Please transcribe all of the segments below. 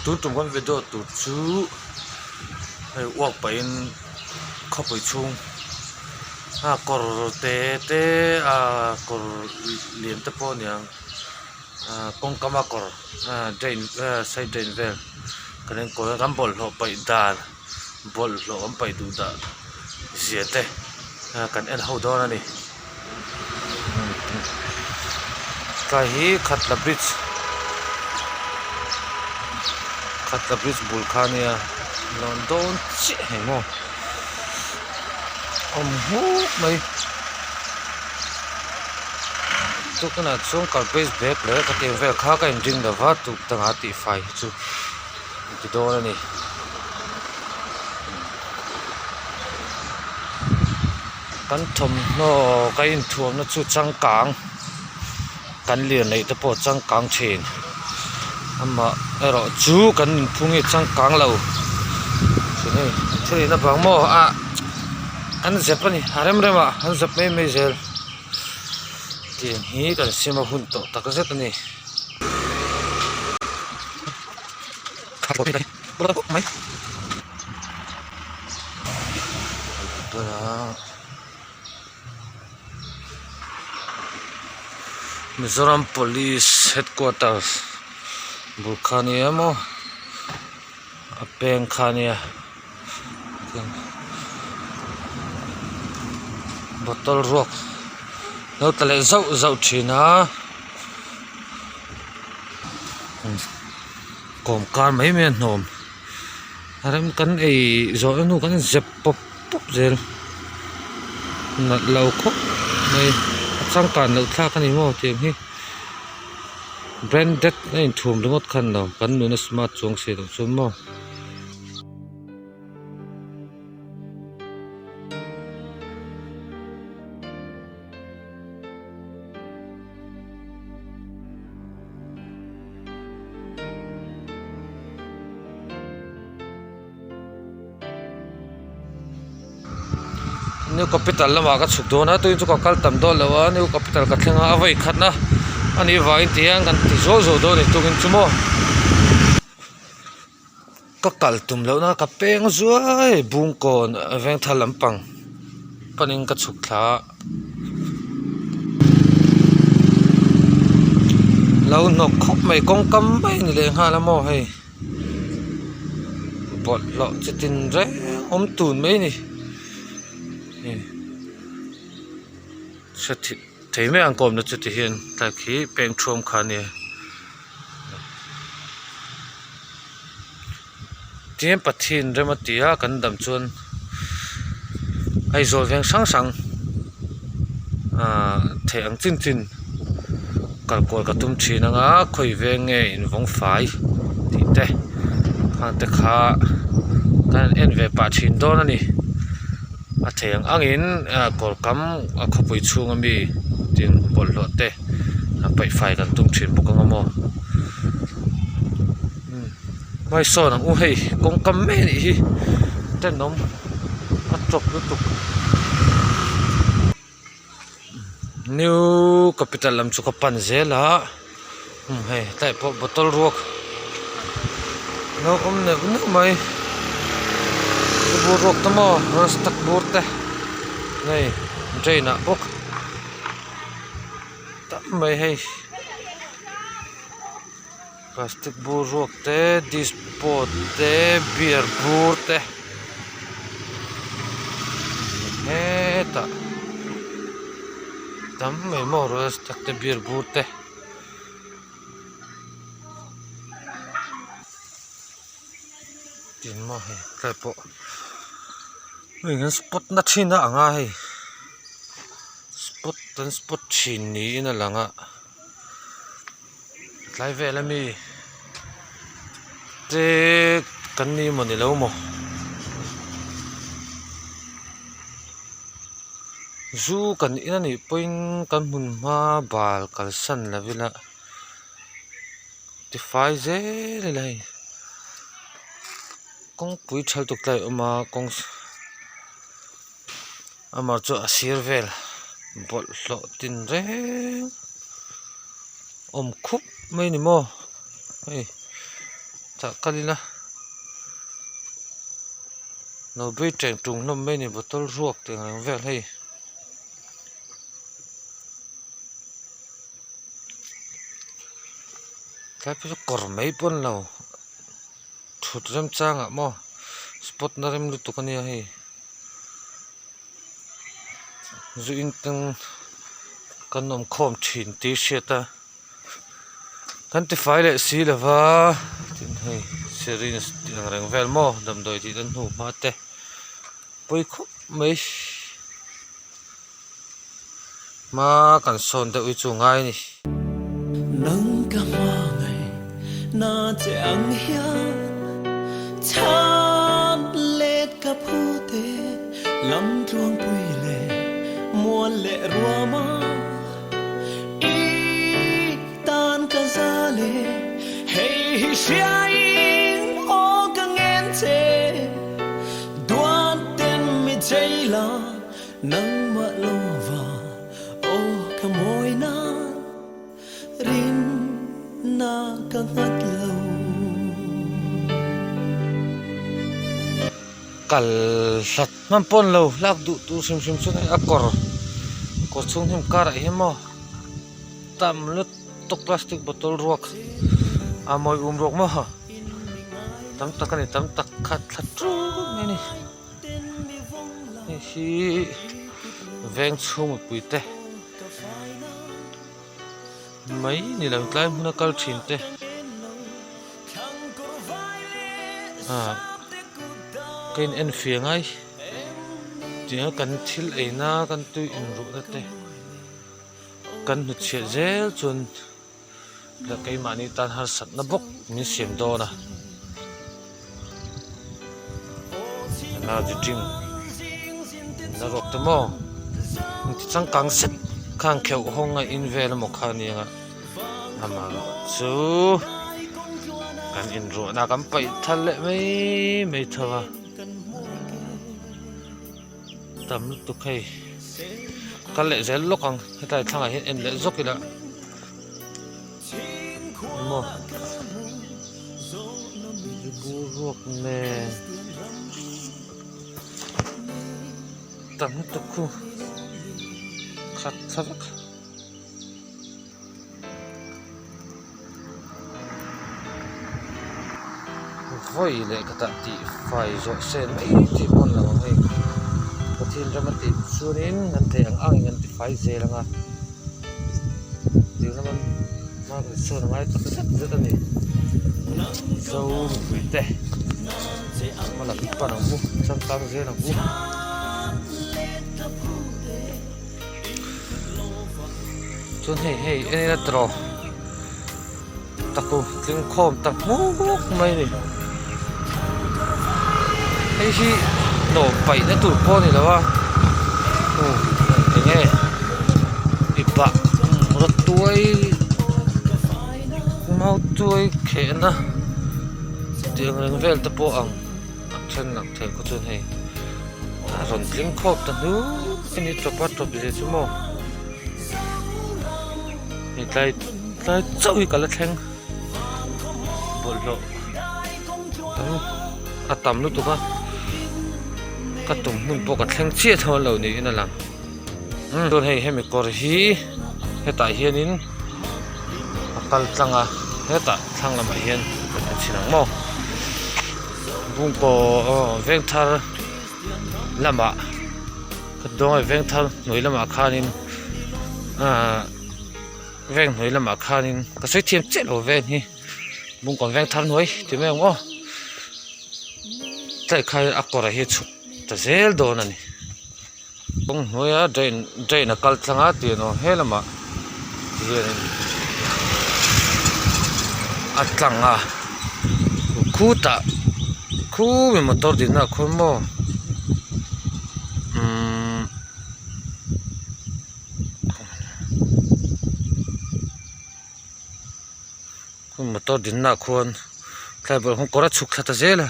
tu tum kon video tu chu ai wak pa in khopoi chung kor te kor lian te po niang kong kama kor drain side drain vel kanen ko gam bol ho pai dan bol lo am pai du da ziate kan en ho don ani ka hi khatla bridge bulkhania london chi hemo hu mai tu kana chung kal base back le ka te vel kha ka ding da wa tu tanga ti fai chu ti do ani kan thom no ka in thuam na chu changkang kan lian nei te po changkang thin amma ero chu kan phungi changkang lo chuni thri na bang mo an zepani harem rema an zep me zel ti hi kan sima hun to takazet ani khabo dai bora ko mai bora Mizoram Police Headquarters Bulkhania mo apeng khania bottle rock no tale zau thina kom kar mai men nom aram kan ei zo nu kan zep pop zel na lau kho mai sang kan lo thla kan mo tem hi branded nei thum lungot khan no kan nu na smart chung se dum chum mo new capital lama ka chuk do na tu chu ka kal tam do lawa new capital ka thlenga avai khatna ani vain tiang kan ti zo do ni tukin chumo ka kal tum lo na ka peng zuai bungkon aveng thalampang paning ka chuk thla lo nok khop mai kong kam mai ni le ha la mo hei bot lo chitin re om tun mai ni sati thei me ang kom na chu ti hian ta khi peng thom khania tiam pathin rematia kan dam chun ai zol veng sang thei ang chin kal kol ka tum thina nga khoi ve nge in vong fai ti te khang te kha kan en ve pa thin don ani a theng angin kol kam a khopui chung ami tin bol lo te a pai fai kan tum thin bukang amo mai so nang u hei kong kam me ni hi ten nom a chok lu tuk new capital lam chu ka pan zela hei tai po bottle rock no ne mai buruk tamo rastak burte nei jaina bok tam mai hei plastic buruk te dispot te beer burte eta tam mai mo rastak te beer burte tin mo hei klepo ngan spot na thina anga hei spot thin ni in alanga tlai vela mi te kan ni mo ni lo mo zu kan in ani point kan mun ma bal kal san la vila ti fai ze le lai kong pui thal tuk lai oma kong amar chu asir vel bol lo tin re om khup mai ni mo hei chả kalina nó bị trèn trùng nó mấy này bottle ruột thì hàng vẹn hay cái phía cỏ mấy pon nào thụt rem trang ạ mo spot na rem lu tu kania hay dù in tăng kan nom khom thin tí shirt ta kan ti file le si la va tin hay serin yang reng vel mo dam doi ti dan hu ma te poi khop mấy mà kan son te ui chu ngai ni nâng cả hoa ngày na chẳng hian chan lệ cả phu te lâm truông pui lệ muôn lệ rùa ma y tan cả gia lệ hey shine o cả nghen che đoan tên mi chay la nâng mạ lo va o cả môi na rin na ka ngat lâu kal sat man pon lo lak du tu sim sim chu a kor chung hem kar hi mo tam lut tok plastic bottle ruak a moi ruak mo tam tak ani tam tak khat thlat tru ni hi veng chung pui te mấy ni làm cái muốn câu chuyện thế cái en phiền ấy chỉ là cần thil ấy na cần tui in ruột thế cần hụt chuyện dễ chun là cái mà ni tan har sat na bốc ni xiêm đô na na chỉ chinh na ruột thế mo chỉ chẳng càng set khang khéo hong ngay in về là một khang ni nga ama chu kan in ro na kam pai thal le mấy thawa tam lu tu khai kan le zel lo kang hetai thanga hin en le zokila mo bu ruak ne tam tu khu khát thắc voi le kata ti fai zo sen mai ti pon la mai ko thil ra mati surin ngan te ang ngan ti fai ze la nga ti na man ma ko so na mai ta sat zeta ni so te ma la pa na bu sam tang ze na bu chun hey anh là trò taku tiếng khom tak muk mai ni hey si no pai na tur po ni lawa nghe ipa một tuổi mau tuổi khẽ na tiếng reng vel ta po ang chân nặng thầy có chun hey rồi tiếng khom ta nu ini coba gì chứ mo lại chơi cả là thằng bol lo tầm lúc tụi các tụm mình bỏ cả thằng chia thôi lâu này nó làm tôi hay mình có gì hiện tại hiện in cái thằng hiện tại thằng làm hiện chỉ năng mò vùng có ven thar làm ạ cái đó ven thar núi làm ạ khan in ven núi làm mà khan cái suy thiêm chết ở ven hi bung còn ven thăm núi thì mấy ông ô tại khai akora hi chụp ta zel đồ này bung núi á drain là cal thang á tiền nó hết là mà tiền thang à khu mình motor đi na khu mo motor din na khon tlai bol hong kora chuk thata zela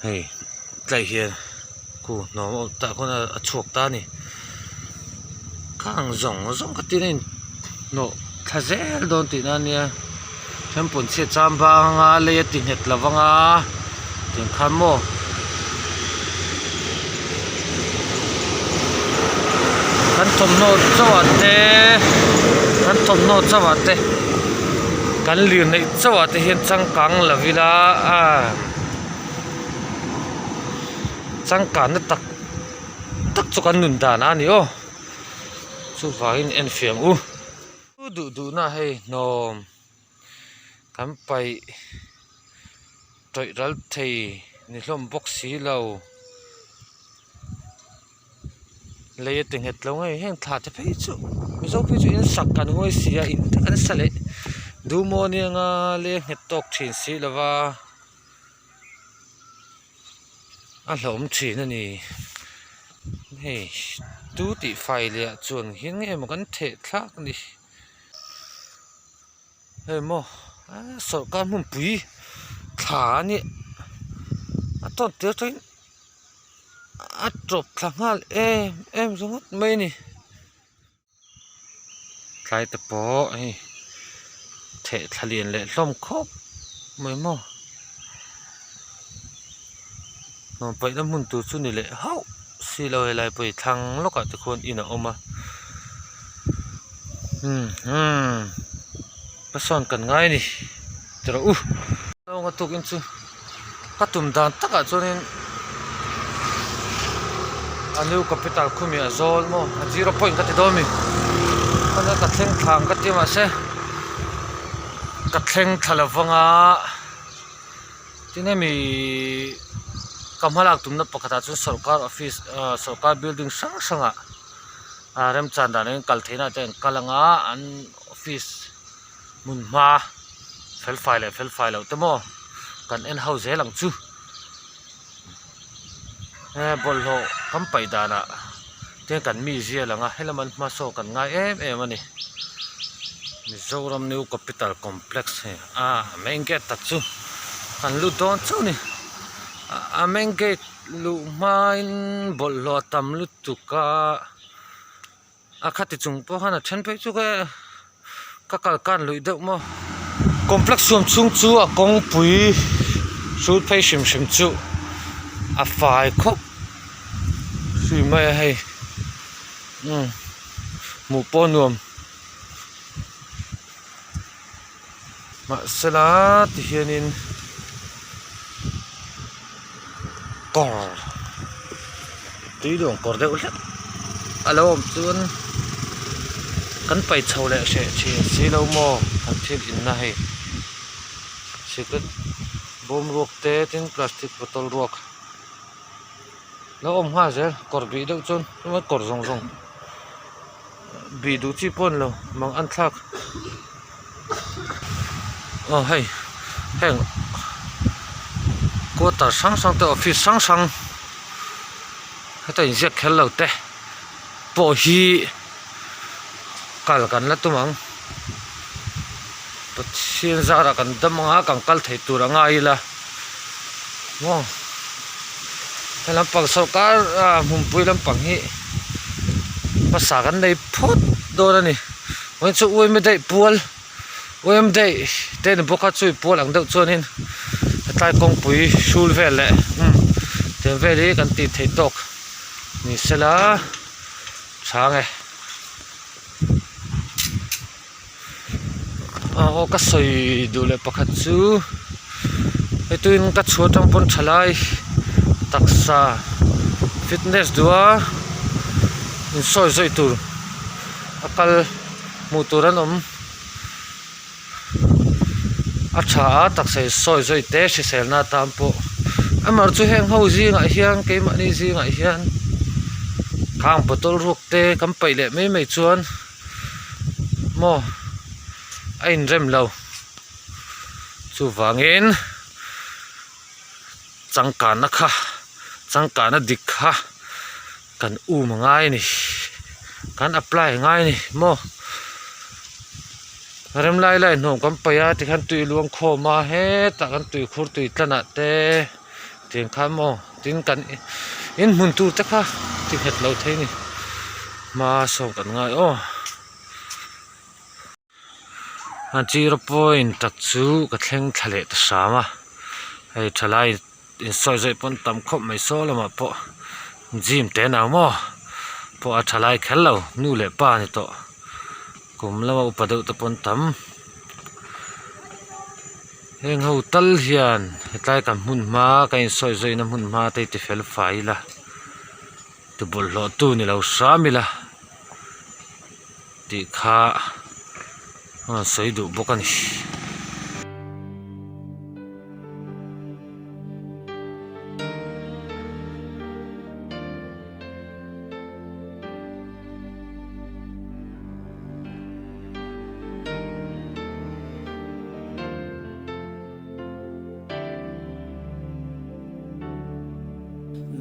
hei tlai hian ku no ta khona a chuk ta ni khang zong ka tin no thazel don ti na nia pun se cham ba nga le tin het lawanga tin khan mo kan thom no chawate kan lir nei chawate hian changkang lavila a changkan na tak chu kan nun dan ani o chu vain en fiam u du na hei nom kan pai toi ral thei ni hlom box si lo lấy tình hết lâu ngay hẹn thả cho phê chú mình dâu phê chú in sạc cả ngôi xìa in tất cả nó lệ đủ mô nè ngà lấy hết tóc chỉnh xí là va ăn lộm chỉ nữa nè hey tú tị phải lẹ chuồn hiến nghe một cái thể khác đi hey mô sợ con muốn bùi thả nè toàn tiếc thôi drop thằng hal em giống hết mấy nè cái tập bó ấy thể thà liền lệ lom khóc mấy mò nó vậy nó muốn tụt xuống lệ hậu xì lâu lại bởi thằng lúc cả tụi con in ở ôm à bắt son cần ngay đi rồi đâu có tụt in chứ các tụm đàn tất cả cho nên New capital kumi azol mo 0 point kati domi kana katleng thang kati ma se katleng thalavanga tinemi kamhalak tumna pakata chu sarkar office sarkar building sanga rem chanda nen kalthena ten kalanga an office munma fel file temo kan en house lang chu bol ho kam pai dana te kan mi zia langa helaman ma so kan ngai em ani Mizoram New Capital Complex he main gate tak chu kan lu don chu ni main gate lu main bol lo tam lu tu ka khati chung po hana then pe chu ka kal kan lui deuh mo complex sum chung chu a kong pui chu phei sim chu a fai khop suy mai hay mu po nuam ma sala ti hianin kor tí đường kor deuh hlek alo om chuan kan pai chho le se si lo mo kan thil in na hei secret bom ruak te tin plastic bottle ruak nó ôm hoa rồi cột bị đâu chôn nó mất cột rong bị đủ chi pon lo mang ăn thác hay cô ta sang tới office sang hay ta inject khel lo te po hi kal kan la tu mang pathian zara kan damanga kan kal thei turanga ila mo lampang sarkar mumpui lampang hi pasakan nei phot do ni wen chu oi me dei pual oem dei ten boka chui pual ang deuh chuanin atlai kong pui sul vel le ten veli kan ti thei tok ni sela change o ka soi du le pakhat chu etuin ka chuatang pon thalai taksa fitness dua in soi tur akal muturan acha taksa soi te si selna tampo amar chu heng ho ji nga hian ke ma ni ji nga hian khang botol ruk te kam pai le mai chuan mo ain rem lo chu wangin changka na dik kha kan ngai ni kan apply ngai ni mo rem lai nom kam paya ti khan tui luang kho ma he ta kan tui khur tui tlana te tin kha mo tin kan in mun tu ta kha ti het lo thei ni ma so kan ngai 0 point tak chu ka thleng thlale ta sama hei thalai in soi zoi pon tam khop mai so lama po gym te na mo po a thalai khello nu le pa ni to kum lama upadeu ta pon tam heng ho tal hian hetlai kan hmun ma ka in soi zoi na hmun ma te ti fel fai la tu bol lo tu ni lo samila ti kha sei du bokani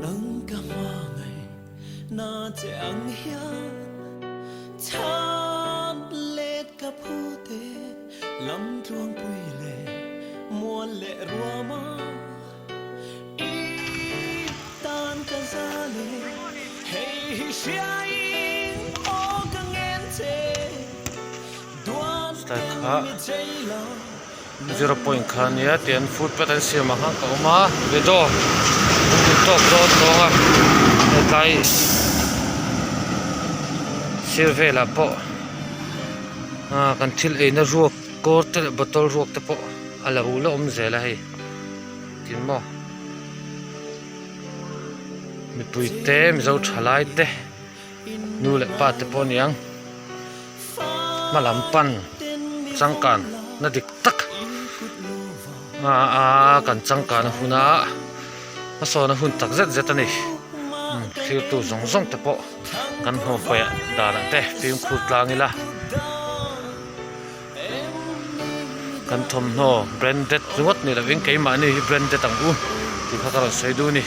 nâng cả hoa ngày na chẳng hian chan lệ cả phu te lâm truông bùi lệ muôn lệ rùa ma y tan cả gia lệ hey shine ô cả nghen te đoan mi chay la 0 point khan ya tian food pattern siam ha ka oma vedo top dot longa hetlai sirve la po kan thil e na ruak kor te botol ruak te po ala ula zela hei tin mo mi puite mi zo thalai te nu le pa te po niang malam pan changkan na dik tak kan changkan huna ma so na hun tak zet zet ani thil tu zong zong te po kan ho pa da na te pim khu tlangila kan thom no branded ringot ni la wing ke ma ni branded ang u ti kha ka sei du ni